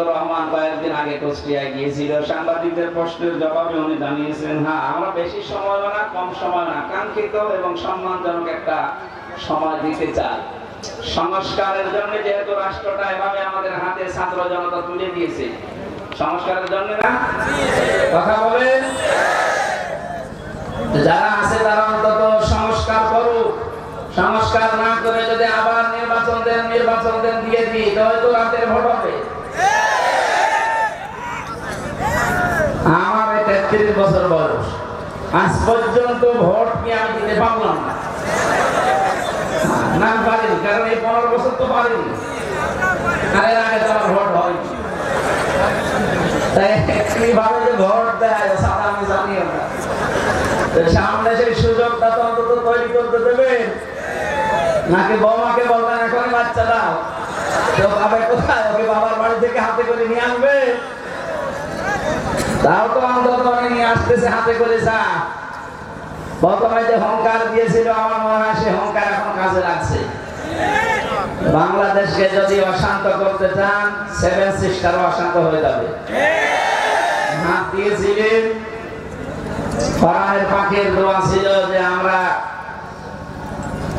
রহমান কয়েকদিন আগে কুষ্টিয়ায় গিয়েছিল, সাংবাদিকদের প্রশ্নের জবাবে উনি জানিয়েছেন, হ্যাঁ আমরা বেশি সময় না কম সময় না, কাঙ্ক্ষিত এবং সম্মানজনক একটা সময় দিতে চাই। সংস্কারের জন্য যেহেতু রাষ্ট্রটা এভাবে আমাদের হাতে ছাত্র জনতা তুলে দিয়েছে, সংস্কারের জন্য না কথা বলেন, যারা আছে তারা অন্তত সংস্কার করুক। সংস্কার না করে যদি আবার নির্বাচন দেন দিয়ে দিই তো হয়তো রাতের ভোট হবে। আমার 33 বছর বয়স, আজ পর্যন্ত ভোট কি আমি দিতে পারলাম না পারিনি, কারণ এই 15 বছর তো পারিনি, আর এর আগে তো আমার ভোট হয়নি। তাই কিভাবে যে ভোট দেয় সাদা আমি জানি না, সামনে সেই সুযোগটা তো অন্তত তৈরি করতে দেবেন, নাকি বৌমাকে বলবেন এখন বাচ্চা দাও, তো বাবা কোথায়, ওকে বাবার বাড়ি থেকে হাতে করে নিয়ে আসবে, তাও তো অন্তত নিয়ে আসতেছে হাতে করে। যা প্রথমে যে হংকার দিয়েছিল, আমার মনে হয় সে হংকার এখন কাজে লাগছে। বাংলাদেশকে যদি অশান্ত করতে চান, 7 সিস্টারও অশান্ত হয়ে যাবে। হাত দিয়েছিলেন, কোরআনের পাখির দোয়া ছিল যে আমরা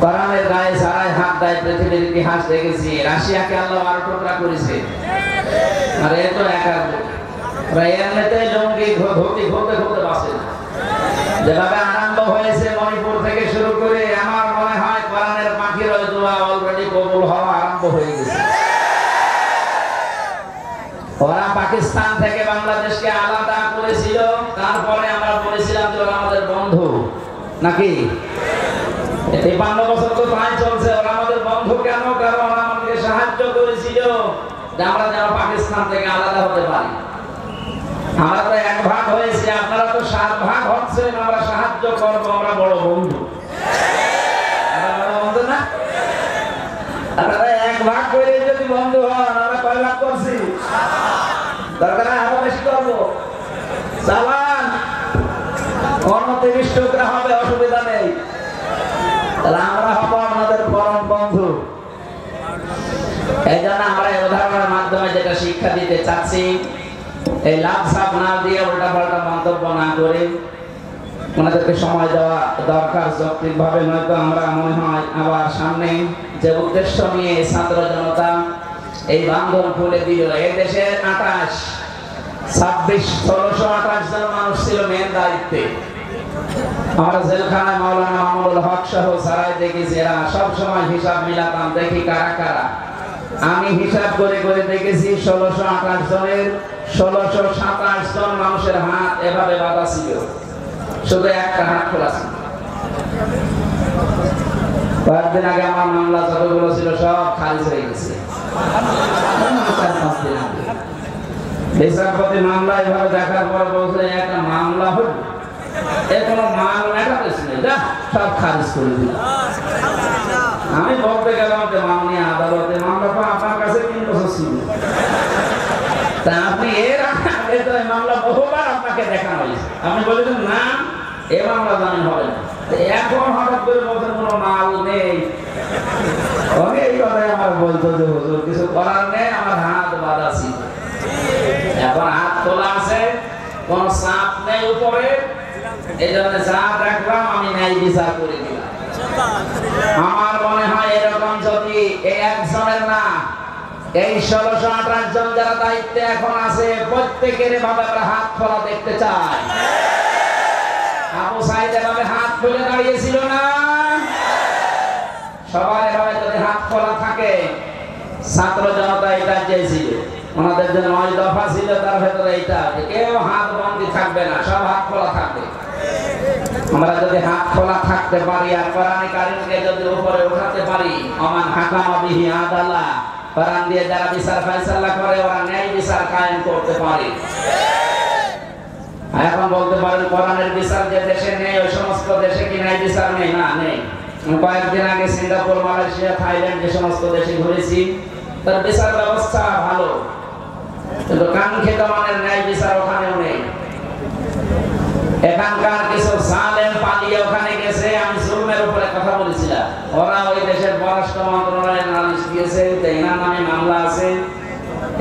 কোরআনের গায়ে সারাই হাত দেয়, পৃথিবীর ইতিহাস দেখেছি। রাশিয়াকে আল্লাহ 12 টুকরা করেছে, আর এ তো একা এমনিতে জঙ্গি ঘুরতে বাঁচে না। যেভাবে আরম্ভ হয়েছে মণিপুর থেকে শুরু করে, আমার মনে হয় কোরআনের পাখির ওই দোয়া অলরেডি কবুল হওয়া আরম্ভ হয়ে গেছে। ওরা পাকিস্তান থেকে বাংলাদেশকে আলাদা করেছিল, তারপরে আমরা বলেছিলাম যে ওরা আমাদের বন্ধু নাকি। 53 বছর তো তাই চলছে, ওরা আমাদের বন্ধু কেন? কারণ ওরা আমাদেরকে সাহায্য করেছিল যে আমরা যেন পাকিস্তান থেকে আলাদা হতে পারি। আমরা তো 1 ভাগ হয়েছি, আপনারা তো 7 ভাগ হচ্ছেন, আমরা সাহায্য করবো, আমরা বড় বন্ধু। বড় বন্ধু না? আপনারা 1 ভাগ করে যদি বন্ধু হন, আমরা কয় ভাগ করছি? দরকার আরো বেশি করবো। চালান 29 টুকরা হবে, অসুবিধা নেই। তাহলে আমরা হবো আপনাদের পরম বন্ধু। এই জন্য আমরা এই উদাহরণের মাধ্যমে যেটা শিক্ষা দিতে চাচ্ছি, এই লাভ সাপ না দিয়ে উল্টা পাল্টা মন্তব্য না করে ওনাদেরকে সময় দেওয়া দরকার যৌক্তিক ভাবে, নয়তো আমরা মনে হয় আবার সামনে যে উদ্দেশ্য নিয়ে ছাত্র জনতা এই বান্ধন খুলে দিল, এই দেশের 1628 জন মানুষ ছিল মেন দায়িত্বে। আমরা জেলখানায় মাওলানা মামুনুল হক সহ সারাই দেখেছি, এরা সবসময় হিসাব মিলাতাম, দেখি কারা কারা। আমি হিসাব করে করে দেখেছি 1628 জনের 1627 জন মানুষের হাত এভাবে বাঁধা ছিল, শুধু একটা হাত খোলা ছিল। কয়েকদিন আগে আমার মামলা যতগুলো ছিল সব খারিজ হয়ে গেছে। বিচারপতি মামলা এভাবে দেখার পর বলছে একটা মামলা হল, এর কোনো মান মেটাতেছ নেই, সব খারিজ করে দিল। আমি বলতে গেলাম যে মাননীয় আদালতে মামলা তো আপনার কাছে 3 বছর ছিল, তা আপনি এর আগে তো এই মামলা বহুবার আপনাকে দেখানো হয়েছে, আপনি বলেছেন না এ মামলা জামিন হবে না, এখন হঠাৎ করে বলছেন কোনো মাল নেই। এই কথাই আমার বলতো যে হুজুর কিছু করার নেই, আমার হাত বাঁধা ছিল, এখন হাত তোলা আছে, কোন চাপ নেই উপরে, এই জন্য যা দেখলাম আমি ন্যায় বিচার করে দিলাম। আমার মনে হয় এরকম যদি এই একজনের না, এই 1628 জন যারা দায়িত্বে এখন আছে, প্রত্যেকের ভাবে আমরা হাত খোলা দেখতে চাই। আবু সাইদ এভাবে হাত খুলে দাঁড়িয়েছিল না, সবাই এভাবে যদি হাত খোলা থাকে, ছাত্র জনতা এটা চেয়েছিল, ওনাদের যে 9 দফা ছিল তার ভেতরে এইটা, কেউ হাত বন্দি থাকবে না, সব হাত খোলা থাকবে। আমরা যদি হাত খোলা থাকতে পারি আর কোরআনে কারীমকে যদি উপরে উঠাতে পারি, আমান হাকামা বিহি আদালা, কোরআন দিয়ে যারা বিচার ফয়সালা করে ওরা ন্যায় বিচার কায়েম করতে পারে। এখন বলতে পারেন কোরআনের বিচার যে দেশে নেই ওই সমস্ত দেশে কি ন্যায় বিচার নেই? না, নেই। কয়েকদিন আগে সিঙ্গাপুর, মালয়েশিয়া, থাইল্যান্ড যে সমস্ত দেশে ঘুরেছি, তার বিচার ব্যবস্থা ভালো, কিন্তু কাঙ্ক্ষিত মানের ন্যায় বিচার ওখানেও নেই। এখানকার কিছু জালেম পালিয়ে ওখানে গেছে। আমি জুলমের উপরে কথা বলেছিলাম, ওরা ওই দেশের পররাষ্ট্র মন্ত্রণালয়ে নালিশ দিয়েছে, এনার নামে মামলা আছে,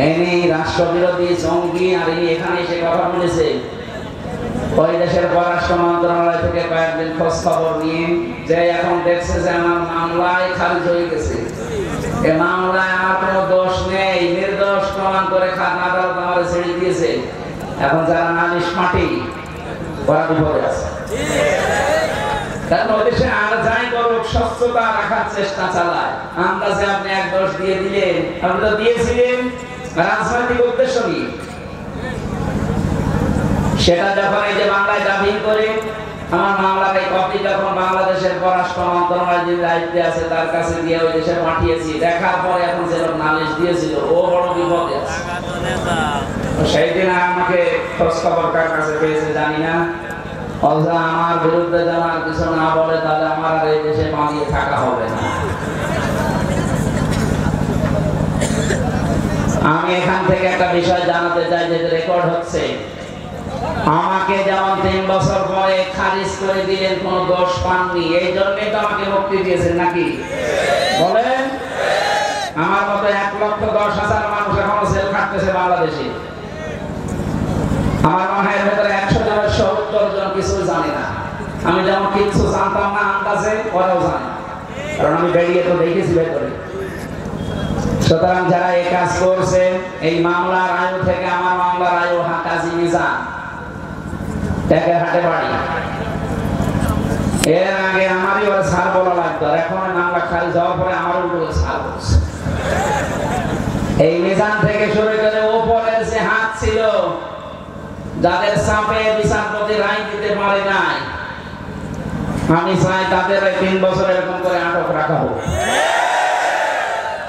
এনি রাষ্ট্রবিরোধী জঙ্গি, আর ইনি এখানে এসে কথা বলেছে। ওই দেশের পররাষ্ট্র মন্ত্রণালয় থেকে কয়েকদিন খোঁজ খবর নিয়ে যে এখন দেখছে যে আমার মামলায় খারিজ হয়ে গেছে, এ মামলায় আমার কোনো দোষ নেই, নির্দোষ প্রমাণ করে আদালত আমার ছেড়ে দিয়েছে। এখন যারা নালিশ মাটি ওরা বিপদে আছে, কারণ ওই দেশে আর যাই করুক স্বচ্ছতা রাখার চেষ্টা চালায়। আন্দাজে আপনি এক দোষ দিয়ে দিলেন, আপনি তো দিয়েছিলেন রাজনৈতিক উদ্দেশ্য নিয়ে। সেটা যখন এই যে বাংলায় দাবি করে আমার মামলার এই কপি যখন বাংলাদেশের পররাষ্ট্র মন্ত্রণালয় যে দায়িত্বে আছে তার কাছে দিয়ে ওই দেশে পাঠিয়েছি, দেখার পরে এখন যে লোক নালিশ দিয়েছিল ও বড় বিপদে আছে। সেই দিন আমাকে খোঁজ খবর কার কাছে পেয়েছে জানি না, অথবা আমার বিরুদ্ধে যেন আর কিছু না বলে, তাহলে আমার আর এই দেশে পালিয়ে থাকা হবে না। আমি এখান থেকে একটা বিষয় জানাতে চাই, যে রেকর্ড হচ্ছে, আমাকে যেমন 3 বছর পরে খারিজ করে দিলেন, কোনো দোষ পাননি, এই জন্যই তো আমাকে মুক্তি দিয়েছেন নাকি বলেন? আমার মতো 1,10,000 মানুষ এখনো জেল খাটতেছে বাংলাদেশে। আমার মনে হয় এর ভেতরে 100 জনের 70 জন কিছু জানে না। আমি যেমন কিছু জানতাম না আন্দাজে, ওরাও জানে, কারণ আমি বেরিয়ে তো দেখেছি ভেতরে। সুতরাং যারা এই কাজ করছে, এই মামলার আয়ু থেকে আমার মামলার আয়ু কাজী মিজান হাটে বাড়ি, এর আগে আমারই ওরা ছাড় বলা লাগতো, এখন মামলা খারিজ হওয়ার পরে আমার উপরে ছাড় বলছে। এই মিজান থেকে শুরু করে ওপরের যে হাত ছিল, যাদের চাপে বিচারপতি রায় দিতে পারে নাই, আমি চাই তাদের 3 বছর এরকম করে আটক রাখা হোক।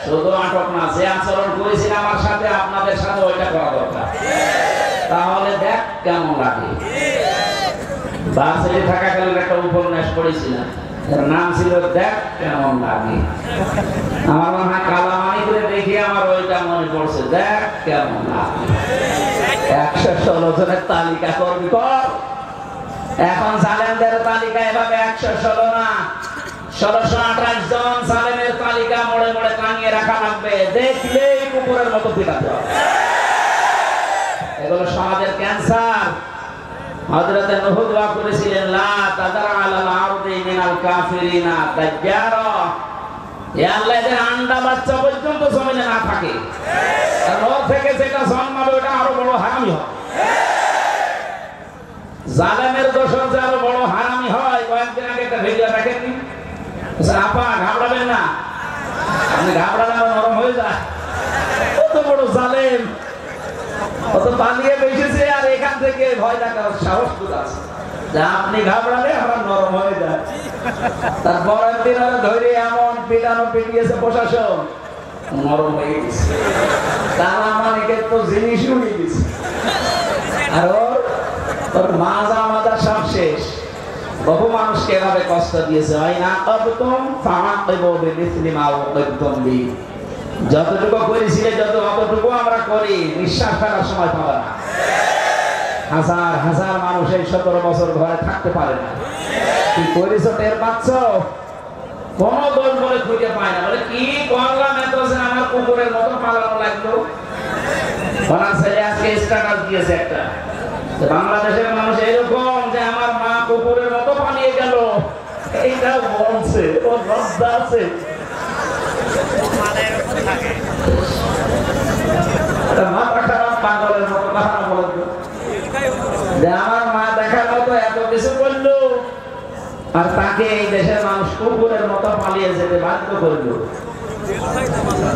শুধু আটক না, যে আচরণ করেছিল আমার সাথে আপনাদের সাথে ওইটা করা দরকার, তাহলে দেখ কেমন লাগে। বাসে থাকাকালীন একটা উপন্যাস পড়েছিলাম, এর নাম ছিল দেখ কেমন লাগে। আমার মনে হয় কালামানি করে দেখে আমার ওইটা মনে পড়ছে, দেখ কেমন লাগে। 116 জনের তালিকা করবি কর। এখন জালেমদের তালিকা এভাবে 116 না, 1628 জন জালেমের তালিকা মোড়ে মোড়ে টাঙিয়ে রাখা লাগবে, দেখলেই কুকুরের মতো পিটাতে হবে। এগুলো সমাজের ক্যান্সার। হযরত নূহ দোয়া করেছিলেন, লা তাদার আলাল আরদি মিনাল কাফিরিনা দাজ্জারা, হে আল্লাহ এদের আন্ডা বাচ্চা পর্যন্ত জমিনে না থাকে, আর ওর থেকে যেটা জন্মাবে ওটা আরো বড় হারামি হয়। জালেমের দোষর যে আরো বড় হারামি হয়। কয়েকদিন আগে একটা ভিডিও দেখেননি? আপা ঘাবড়াবেন না, আপনি ঘাবড়ালে আরো নরম হয়ে যায়। কত বড় জালেম, কত পালিয়ে বেঁচেছে, আর এখান থেকে ভয় দেখার সাহস আছে যে আপনি ঘাবড়ালে আমার নরম হয়ে যায়। তারপর একদিন ধরে এমন পিটানো পিটিয়েছে প্রশাসন, নরম হয়ে গেছে। তারা মানিকের তো জিনিস উড়ে গেছে, আর ওর মাজা মাজা সব শেষ। বহু মানুষকে এভাবে কষ্ট দিয়েছে। হয় না কবতুম ফাআকিবু বিমিসলি মা উকিবতুম বি, যতটুকু করেছিলে যত অতটুকু আমরা করি, নিঃশ্বাস ফেলার সময় পাবে না। হাজার হাজার মানুষ এই 17 বছর ঘরে থাকতে পারে না। কি করেছো টের পাচ্ছ? কোন দোষ বলে খুঁজে পায় না, বলে কি করলাম এত যে আমার কুকুরের মতো পালানো লাগলো। ওনার ছেলে আজকে স্ট্যাটাস দিয়েছে একটা, বাংলাদেশের মানুষ এরকম যে আমার মা কুকুরের মতো পালিয়ে গেল, এইটা বলছে, ও লজ্জা আছে। মাথা খারাপ পাগলের মতো কথা বলে যে আমার মা দেখার মতো এত কিছু করলো, আর তাকে এই দেশের মানুষ কুকুরের মতো পালিয়ে যেতে বাধ্য করলো।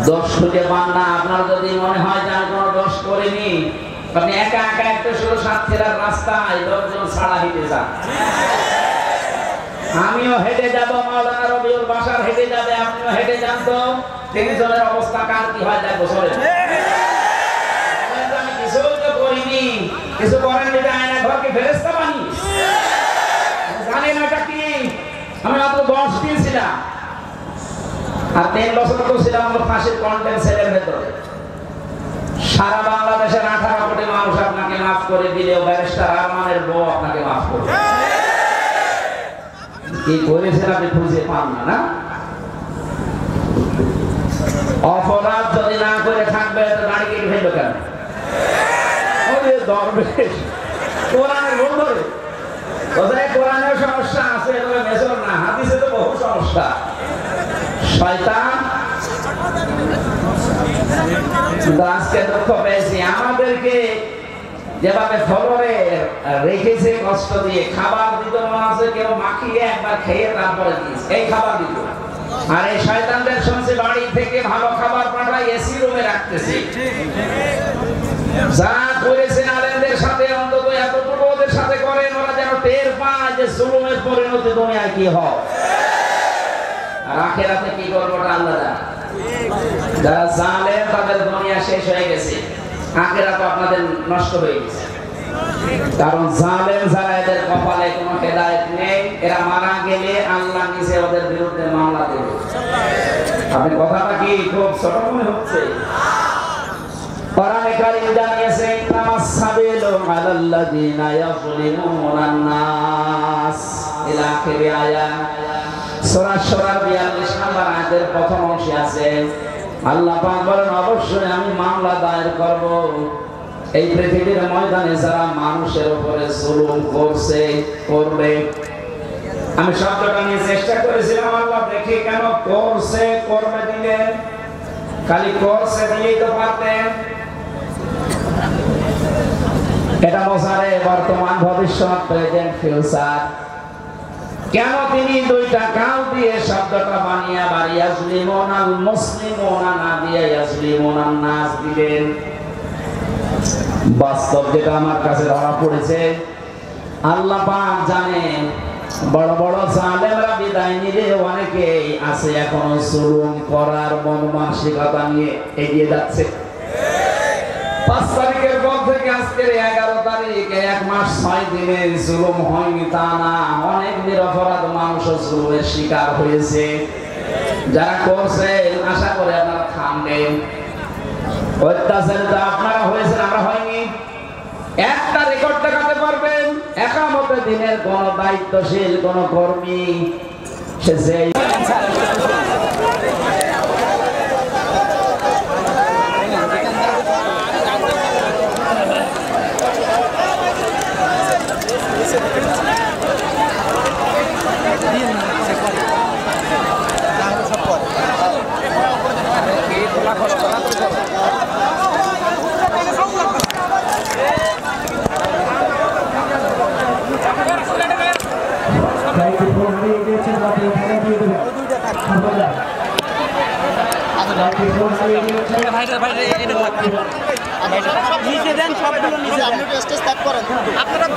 দোষ খুঁজে পান না। আপনার যদি মনে হয় যে আমি কোনো দোষ করিনি, আপনি একা একা একটা শুধু সাতক্ষীরার রাস্তায় 10 জন ছাড়া হেঁটে যান। আমিও হেঁটে যাবো, মাওলানা রবিউল বাসার হেঁটে যাবে, আপনিও হেঁটে যান, তো 3 জনের অবস্থা কার কি হয় দেখবো। চলে আমি কিছু তো করিনি, কিছু করেননি, আয়না ঘরকে ফেরেশতা বানিয়ে জানেন ওটা কি? আমি মাত্র 10 দিন ছিলাম, আর 3 বছর তো ছিলাম আমার ফাঁসির কন্টেন্ট সেলের ভেতরে। সারা বাংলাদেশের 18 কোটি মানুষ আপনাকে মাফ করে দিলেও ব্যারিস্টার আরমানের বউ আপনাকে মাফ করবে। কি করেছেন আপনি খুঁজে পান না, না? অপরাধ যদি না করে থাকবে তো দাড়ি কেটে ফেলবে কেন? ওরে দরবেশ কোরআনের ভুল ধরে কোথায় কোরআনের সমস্যা আছে, তবে মেজর না, হাদিসে তো বহু সমস্যা। শয়তান আজকে দুঃখ পেয়েছি, আমাদেরকে যেভাবে ফলরে রেখেছে কষ্ট দিয়ে, খাবার দিত মনে আছে কেউ মাখিয়ে একবার খেয়ে তারপরে দিয়েছে এই খাবার দিত। আর এই শয়তানদের শুনছে বাড়ি থেকে ভালো খাবার পাঠায় এসি রুমে রাখতেছে। যা করেছেন আলেমদের সাথে অন্তত এতটুকু ওদের সাথে করেন, ওরা যেন টের পায় যে জুলুমের পরিণতি দুনিয়ায় কি হয় আর আখিরাতে কি করবো আল্লাহ জানে। যারা জালেম তাদের দুনিয়া শেষ হয়ে গেছে, আখিরাত আপনাদের নষ্ট হয়ে গেছে। কারণ জালেম যারা, এদের কপালে কোনো হেদায়েত নেই, এরা মারা গেলে আল্লাহ নিজে ওদের বিরুদ্ধে মামলা দেবে। আপনি কথাটা কি খুব ছোট মনে হচ্ছে? কোরআনে কারীম জানিয়েছে ইন্নামাস সাবিলু আলাল্লাযিনা ইয়াযলিমুনান নাস ইলা আখির আয়াত। সূরা সূরা 42 নম্বর আয়াতের প্রথম অংশে আছে আল্লাহ পাক বলেন, অবশ্যই আমি মামলা দায়ের করব এই পৃথিবীর ময়দানে যারা মানুষের উপরে জুলুম করছে করবে। আমি শব্দটা নিয়ে চেষ্টা করেছিলাম, আল্লাহ দেখি কেন করছে করবে দিলেন, খালি করছে দিলেই তো পারতেন। এটা বোঝারে বর্তমান ভবিষ্যৎ, প্রেজেন্ট ফিউচার। কেন তিনি দুইটা কাল দিয়ে শব্দটা বানিয়ে আবার ইয়াজলিমুনাল মুসলিমুনা না দিয়ে ইয়াজলিমুনান নাস দিলেন? বাস্তব যেটা আমার কাছে ধরা পড়েছে, আল্লাহ পাক জানেন বড় বড় জালেমরা বিদায় নিলে অনেকেই আছে এখনো জুলুম করার মন মানসিকতা নিয়ে এগিয়ে যাচ্ছে। 5 তারিখের পর থেকে আজকের 11 তারিখ, 1 মাস 6 দিনে জুলুম হয়নি তা না, অনেক নিরপরাধ মানুষ জুলুমের শিকার হয়েছে। যারা করছে আশা করে আপনারা থামবেন। অত্যাচারিত আপনারা হয়েছেন, আমরা হয়নি। একটা রেকর্ড দেখাতে পারবেন একামতে দিনের কোন দায়িত্বশীল কোন কর্মী সে যেই নিচে দেন, সবগুলো নিচে দেন। আপনারা